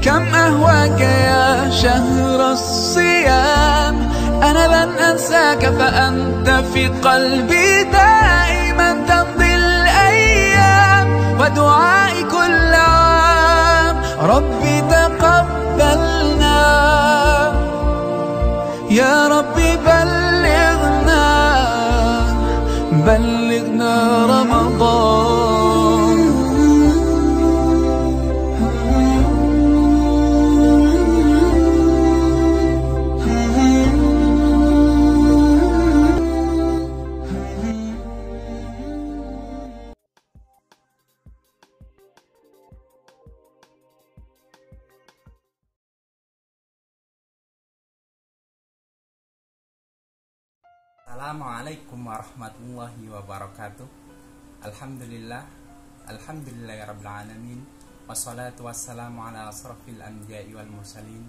كم أهواك يا شهر الصيام، أنا لن أنساك فأنت في قلبي دائما، تمضي الأيام ودعائي كل عام، ربي تقبلنا يا ربي، بلغنا رمضان. Assalamualaikum warahmatullahi wabarakatuh. Alhamdulillahirabbil alamin. Wassalatu wassalamu ala asrofil anbiya'i wal mursalin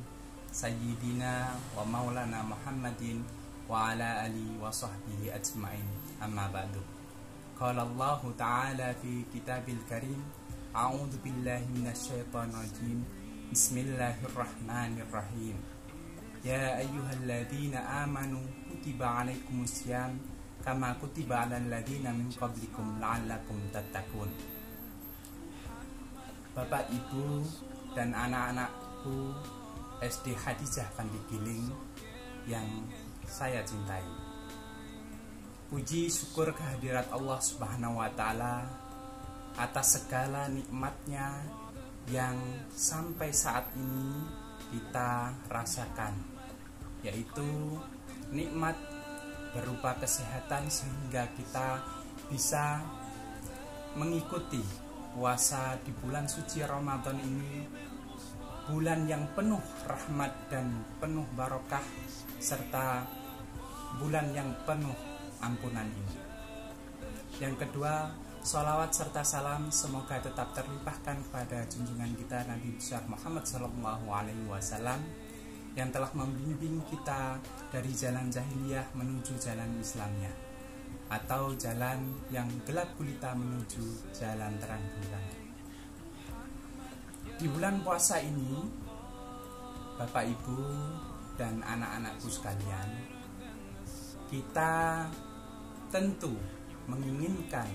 sayyidina wa maulana Muhammadin wa ala alihi wa sahbihi ajma'in. Amma ba'du. Qala Allahu ta'ala fi kitabil karim, a'udzu billahi minasyaitonir rajim. Bismillahirrahmanirrahim. Ya ayyuhalladzina amanu kutiba alaikumusiyam kama kutiba alal ladzina min qablikum la'allakum tattaqun. Bapak, Ibu, dan anak-anakku SD Hadijah Pandigiling yang saya cintai, puji syukur kehadirat Allah Subhanahu wa Ta'ala atas segala nikmatnya yang sampai saat ini kita rasakan, yaitu nikmat berupa kesehatan sehingga kita bisa mengikuti puasa di bulan suci Ramadan ini, bulan yang penuh rahmat dan penuh barokah, serta bulan yang penuh ampunan ini. Yang kedua, sholawat serta salam semoga tetap terlimpahkan kepada junjungan kita Nabi besar Muhammad SAW yang telah membimbing kita dari jalan jahiliyah menuju jalan Islamnya, atau jalan yang gelap gulita menuju jalan terang benderang. Di bulan puasa ini, Bapak, Ibu, dan anak-anakku sekalian, kita tentu menginginkan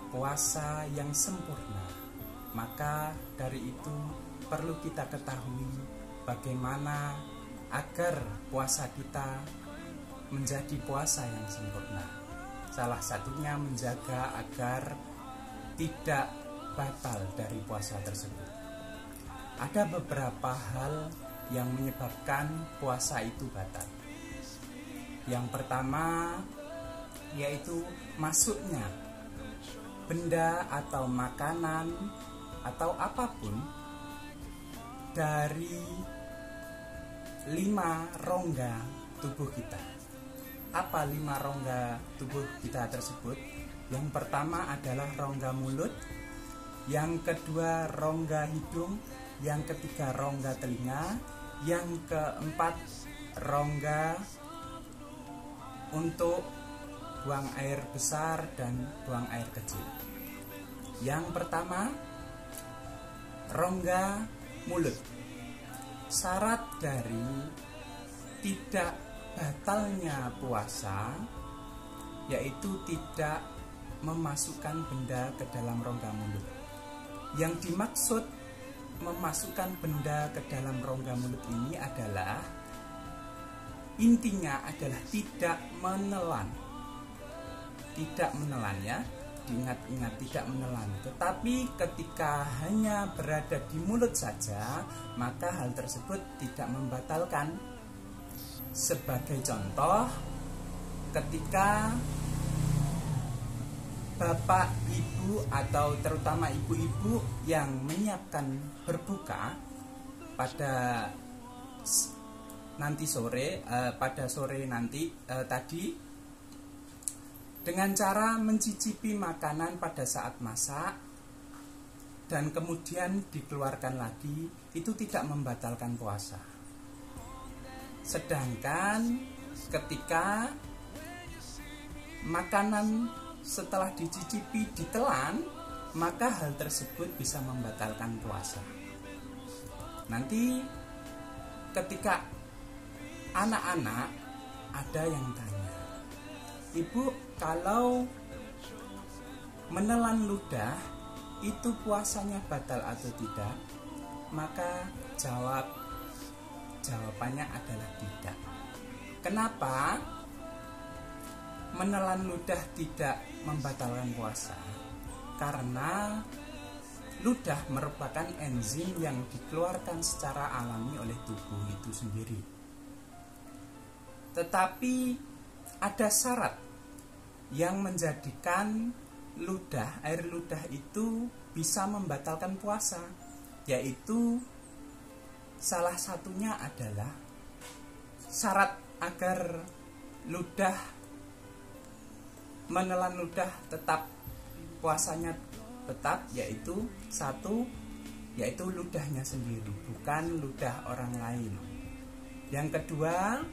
puasa yang sempurna. Maka dari itu perlu kita ketahui bagaimana agar puasa kita menjadi puasa yang sempurna. Salah satunya menjaga agar tidak batal dari puasa tersebut. Ada beberapa hal yang menyebabkan puasa itu batal. Yang pertama yaitu masuknya benda atau makanan atau apapun dari 5 rongga tubuh kita. Apa 5 rongga tubuh kita tersebut? Yang pertama adalah rongga mulut, yang kedua rongga hidung, yang ketiga rongga telinga, yang keempat rongga untuk buang air besar dan buang air kecil. Yang pertama, rongga mulut. Syarat dari tidak batalnya puasa yaitu tidak memasukkan benda ke dalam rongga mulut. Yang dimaksud memasukkan benda ke dalam rongga mulut ini adalah intinya adalah tidak menelan. Tidak menelan, ya. Diingat-ingat, tidak menelan. Tetapi ketika hanya berada di mulut saja, maka hal tersebut tidak membatalkan. Sebagai contoh, ketika bapak, ibu, atau terutama ibu-ibu yang menyiapkan berbuka pada nanti sore, pada sore nanti tadi, dengan cara mencicipi makanan pada saat masak dan kemudian dikeluarkan lagi, itu tidak membatalkan puasa. Sedangkan ketika makanan setelah dicicipi ditelan, maka hal tersebut bisa membatalkan puasa. Nanti ketika anak-anak ada yang tanya, Ibu, kalau menelan ludah itu puasanya batal atau tidak? Maka jawabannya adalah tidak. Kenapa? Menelan ludah tidak membatalkan puasa karena ludah merupakan enzim yang dikeluarkan secara alami oleh tubuh itu sendiri. Tetapi ada syarat yang menjadikan air ludah itu bisa membatalkan puasa, yaitu salah satunya adalah syarat agar menelan ludah tetap puasanya tetap, yaitu satu, yaitu ludahnya sendiri, bukan ludah orang lain. Yang kedua,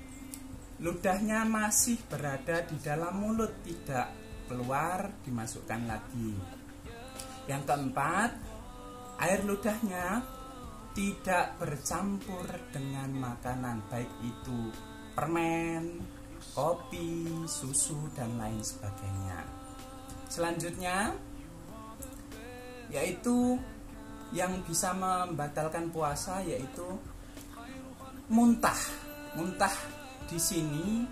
ludahnya masih berada di dalam mulut, tidak keluar, dimasukkan lagi. Yang keempat, air ludahnya tidak bercampur dengan makanan, baik itu permen, kopi, susu, dan lain sebagainya. Selanjutnya, yaitu yang bisa membatalkan puasa, yaitu muntah. Muntah di sini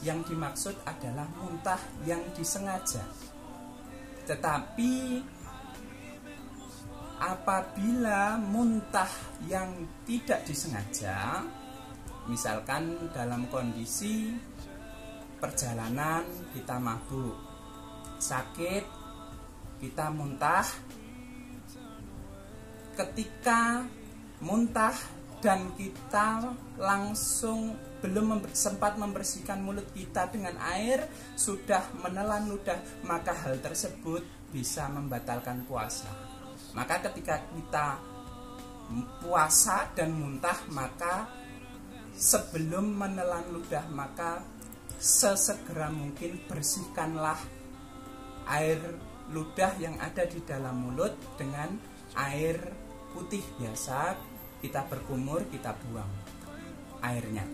yang dimaksud adalah muntah yang disengaja. Tetapi apabila muntah yang tidak disengaja, misalkan dalam kondisi perjalanan kita mabuk, sakit, kita muntah, ketika muntah dan kita langsung belum sempat membersihkan mulut kita dengan air, sudah menelan ludah, maka hal tersebut bisa membatalkan puasa. Maka ketika kita puasa dan muntah, maka sebelum menelan ludah, maka sesegera mungkin bersihkanlah air ludah yang ada di dalam mulut dengan air putih biasa. Kita berkumur, kita buang airnya.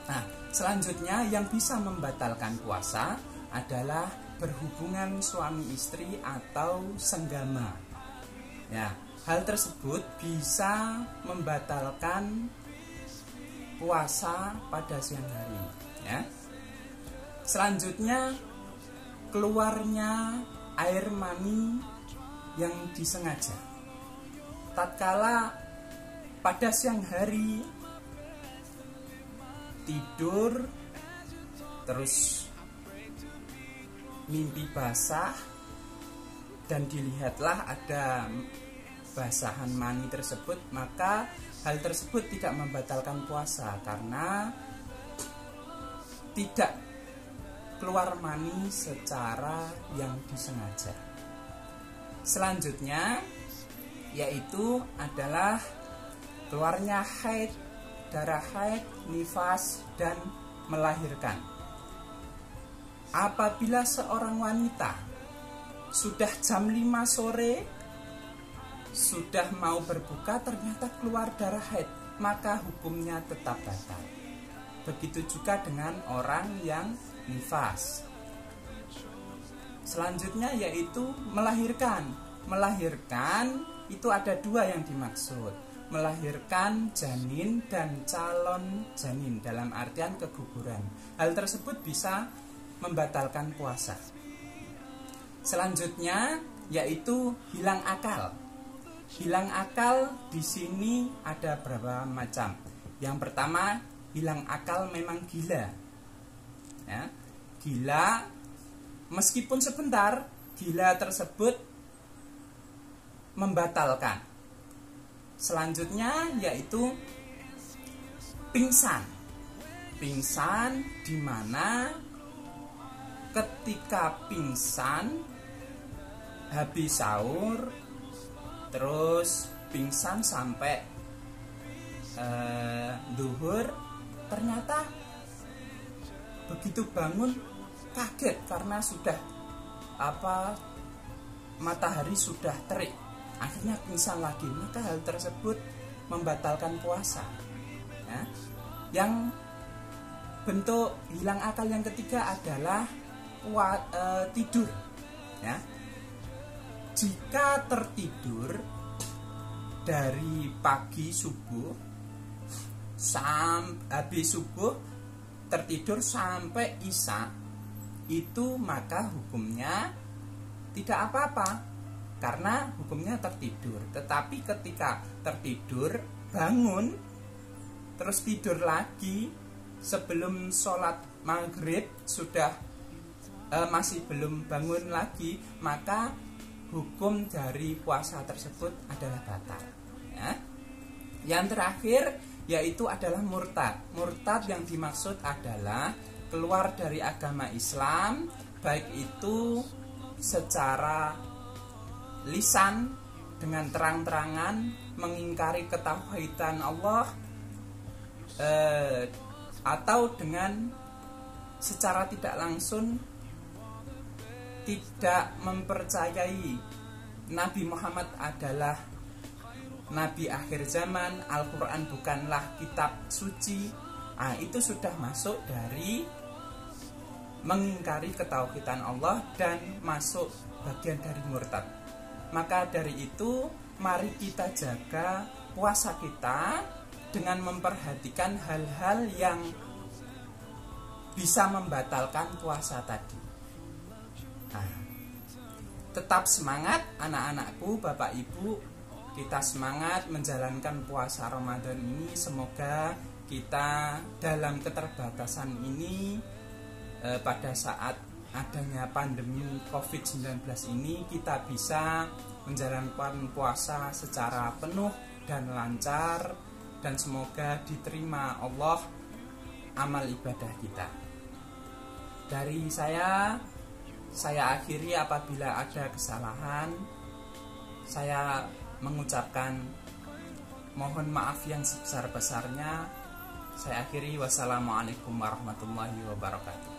Nah, selanjutnya yang bisa membatalkan puasa adalah berhubungan suami istri atau senggama. Ya, hal tersebut bisa membatalkan puasa pada siang hari. Ya. Selanjutnya, keluarnya air mani yang disengaja. Tatkala pada siang hari tidur terus mimpi basah dan dilihatlah ada basahan mani tersebut, maka hal tersebut tidak membatalkan puasa karena tidak keluar mani secara yang disengaja. Selanjutnya yaitu adalah keluarnya haid, darah haid, nifas, dan melahirkan. Apabila seorang wanita sudah jam 5 sore, sudah mau berbuka, ternyata keluar darah haid, maka hukumnya tetap batal. Begitu juga dengan orang yang nifas. Selanjutnya yaitu melahirkan. Melahirkan itu ada dua yang dimaksud, melahirkan janin dan calon janin, dalam artian keguguran. Hal tersebut bisa membatalkan puasa. Selanjutnya yaitu hilang akal. Hilang akal di sini ada berapa macam. Yang pertama, hilang akal memang gila. Ya, gila meskipun sebentar, gila tersebut membatalkan. Selanjutnya yaitu pingsan. Pingsan di mana ketika pingsan habis sahur, terus pingsan sampai duhur, ternyata begitu bangun kaget karena sudah matahari sudah terik, akhirnya pingsan lagi. Maka hal tersebut membatalkan puasa. Ya. Yang bentuk hilang akal yang ketiga adalah tidur. Ya. Jika tertidur dari pagi subuh habis subuh tertidur sampai isya, itu maka hukumnya tidak apa-apa karena hukumnya tertidur. Tetapi ketika tertidur bangun terus tidur lagi sebelum sholat maghrib sudah masih belum bangun lagi, maka hukum dari puasa tersebut adalah batal. Ya. Yang terakhir yaitu adalah murtad. Murtad yang dimaksud adalah keluar dari agama Islam, baik itu secara lisan dengan terang-terangan mengingkari ketauhidan Allah, atau dengan secara tidak langsung tidak mempercayai Nabi Muhammad adalah Nabi akhir zaman, Al-Quran bukanlah kitab suci. Itu sudah masuk dari mengingkari ketauhidan Allah dan masuk bagian dari murtad. Maka dari itu mari kita jaga puasa kita dengan memperhatikan hal-hal yang bisa membatalkan puasa tadi. Tetap semangat anak-anakku, Bapak Ibu. Kita semangat menjalankan puasa Ramadan ini. Semoga kita dalam keterbatasan ini, pada saat adanya pandemi COVID-19 ini, kita bisa menjalankan puasa secara penuh dan lancar, dan semoga diterima Allah amal ibadah kita. Dari saya akhiri. Apabila ada kesalahan, saya mengucapkan mohon maaf yang sebesar-besarnya. Saya akhiri. Wassalamualaikum warahmatullahi wabarakatuh.